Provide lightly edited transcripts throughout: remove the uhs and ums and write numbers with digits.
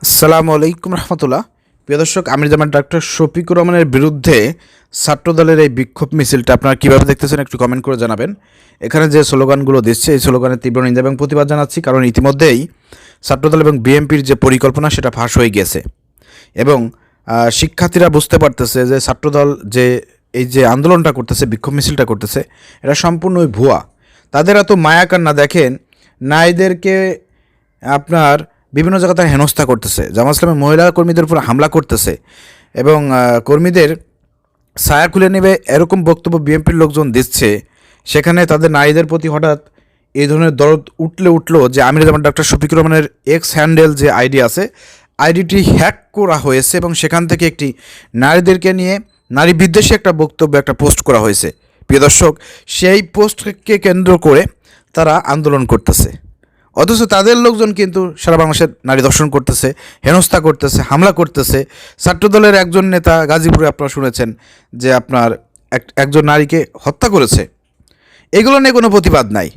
আসসালামু আলাইকুম রহমতুল্লাহ। প্রিয় দর্শক, আমি যেমন ডাক্তার শফিকুর রহমানের বিরুদ্ধে ছাত্রদলের এই বিক্ষোভ মিছিলটা আপনারা কীভাবে দেখতেছেন একটু কমেন্ট করে জানাবেন। এখানে যে স্লোগানগুলো দিচ্ছে এই স্লোগানের তীব্র নিন্দা এবং প্রতিবাদ জানাচ্ছি, কারণ ইতিমধ্যেই ছাত্রদল এবং বিএনপির যে পরিকল্পনা সেটা ফাঁস হয়ে গেছে এবং শিক্ষার্থীরা বুঝতে পারতেছে যে ছাত্রদল যে এই যে আন্দোলনটা করতেছে, বিক্ষোভ মিছিলটা করতেছে, এটা সম্পূর্ণই ভুয়া। তাদের এত মায়া কান্না দেখেন, নারীদেরকে আপনার বিভিন্ন জায়গাতে হেনস্থা করতেছে, জামাত ইসলামের মহিলা কর্মীদের উপর হামলা করতেছে এবং কর্মীদের ছায়া খুলে নেবে এরকম বক্তব্য বিএনপির লোকজন দিচ্ছে। সেখানে তাদের নারীদের প্রতি হঠাৎ এই ধরনের দরদ উঠলো যে আমির জামান ডাক্তার শফিকুর রহমানের এক্স হ্যান্ডেল যে আইডি আছে, আইডিটি হ্যাক করা হয়েছে এবং সেখান থেকে একটি নারীদেরকে নিয়ে নারী বিদ্বেষী একটা বক্তব্য, একটা পোস্ট করা হয়েছে। প্রিয় দর্শক, সেই পোস্টকে কেন্দ্র করে তারা আন্দোলন করতেছে, অথচ তাদের লোকজন কিন্তু সারা বাংলাদেশের নারী দর্শন করতেছে, হেনস্থা করতেছে, হামলা করতেছে। ছাত্রদলের একজন নেতা গাজীপুরে আপনারা শুনেছেন যে আপনার একজন নারীকে হত্যা করেছে। এগুলো নিয়ে কোনো প্রতিবাদ নাই।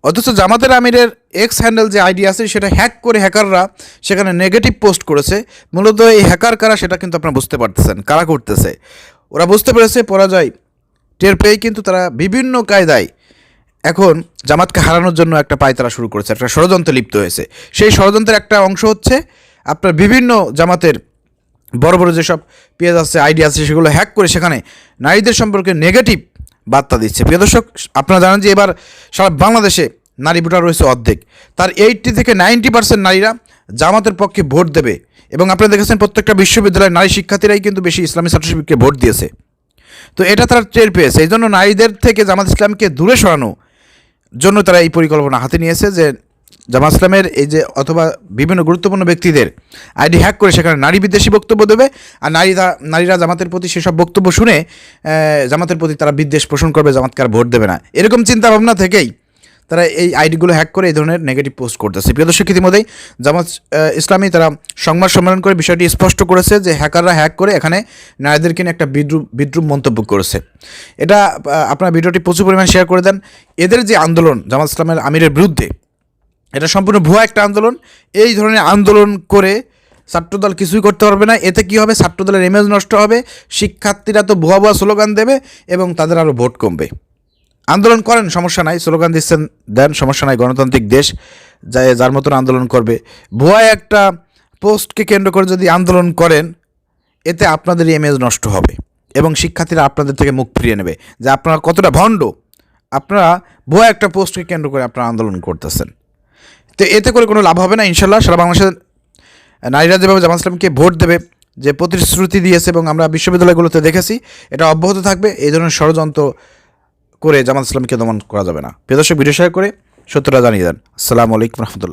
অথচ জামাতের আমিরের এক্স হ্যান্ডেল যে আইডি আছে সেটা হ্যাক করে হ্যাকাররা সেখানে নেগেটিভ পোস্ট করেছে। মূলত এই হ্যাকার কারা সেটা কিন্তু আপনারা বুঝতে পারতেছেন, কারা করতেছে। ওরা বুঝতে পেরেছে পরাজয় টের পেয়েই কিন্তু তারা বিভিন্ন কায়দায় এখন জামাতকে হারানোর জন্য একটা পায়তারা শুরু করেছে, একটা ষড়যন্ত্রে লিপ্ত হয়েছে। সেই ষড়যন্ত্রের একটা অংশ হচ্ছে আপনার বিভিন্ন জামাতের বড় বড় যেসব পেজ আছে, আইডি আছে, সেগুলো হ্যাক করে সেখানে নারীদের সম্পর্কে নেগেটিভ বার্তা দিচ্ছে। প্রিয় দর্শক, আপনারা জানেন যে এবার সারা বাংলাদেশে নারী ভোটার রয়েছে অর্ধেক, তার 80 থেকে 90% নারীরা জামাতের পক্ষে ভোট দেবে এবং আপনারা দেখেছেন প্রত্যেকটা বিশ্ববিদ্যালয়ের নারী শিক্ষার্থীরাই কিন্তু বেশি ইসলামী ছাত্রশিবিরকে ভোট দিয়েছে। তো এটা তারা টের পেয়েছে, এই জন্য নারীদের থেকে জামাত ইসলামকে দূরে সরানো জন্য তারা এই পরিকল্পনা হাতে নিয়েছে যে জামাত ইসলামের এই যে অথবা বিভিন্ন গুরুত্বপূর্ণ ব্যক্তিদের আইডি হ্যাক করে সেখানে নারী বিদ্বেষী বক্তব্য দেবে, আর নারীরা জামাতের প্রতি সেসব বক্তব্য শুনে জামাতের প্রতি তারা বিদ্বেষ পোষণ করবে, জামাতকে আর ভোট দেবে না। এরকম চিন্তাভাবনা থেকেই তারা এই আইডিগুলো হ্যাক করে এই ধরনের নেগেটিভ পোস্ট করতেছে। প্রিয় দর্শক, ইতিমধ্যেই জামাত ইসলামী তারা সংবাদ সম্মেলন করে বিষয়টি স্পষ্ট করেছে যে হ্যাকাররা হ্যাক করে এখানে নারীদেরকে নিয়ে একটা বিদ্রূপ মন্তব্য করেছে। এটা আপনারা ভিডিওটি প্রচুর পরিমাণ শেয়ার করে দেন। এদের যে আন্দোলন জামাত ইসলামের আমিরের বিরুদ্ধে, এটা সম্পূর্ণ ভুয়া একটা আন্দোলন। এই ধরনের আন্দোলন করে ছাত্রদল কিছুই করতে পারবে না। এতে কী হবে? ছাত্রদলের ইমেজ নষ্ট হবে, শিক্ষার্থীরা তো ভুয়া স্লোগান দেবে এবং তাদের আরও ভোট কমবে। আন্দোলন করেন, সমস্যা নাই, স্লোগান দিচ্ছেন দেন, সমস্যা নাই, গণতান্ত্রিক দেশ, যার মতন আন্দোলন করবে। ভুয়া একটা পোস্টকে কেন্দ্র করে যদি আন্দোলন করেন, এতে আপনাদের ইমেজ নষ্ট হবে এবং শিক্ষার্থীরা আপনাদের থেকে মুখ ফিরিয়ে নেবে যে আপনারা কতটা ভণ্ড। আপনারা ভুয়া একটা পোস্টকে কেন্দ্র করে আপনারা আন্দোলন করতেছেন। তো এতে করে কোনো লাভ হবে না। ইনশাল্লাহ সারা বাংলাদেশের নারীরা যেভাবে জামাত ইসলামকে ভোট দেবে, যে প্রতিশ্রুতি দিয়েছে এবং আমরা বিশ্ববিদ্যালয়গুলোতে দেখেছি, এটা অব্যাহত থাকবে। এই ধরনের ষড়যন্ত্র করে জামাত ইসলামকে দমন করা যাবে না। প্রিয় দর্শক, ভিডিও শেয়ার করে সত্যটা জানিয়ে দেন। আসসালামু আলাইকুম রহমতুল্লাহ।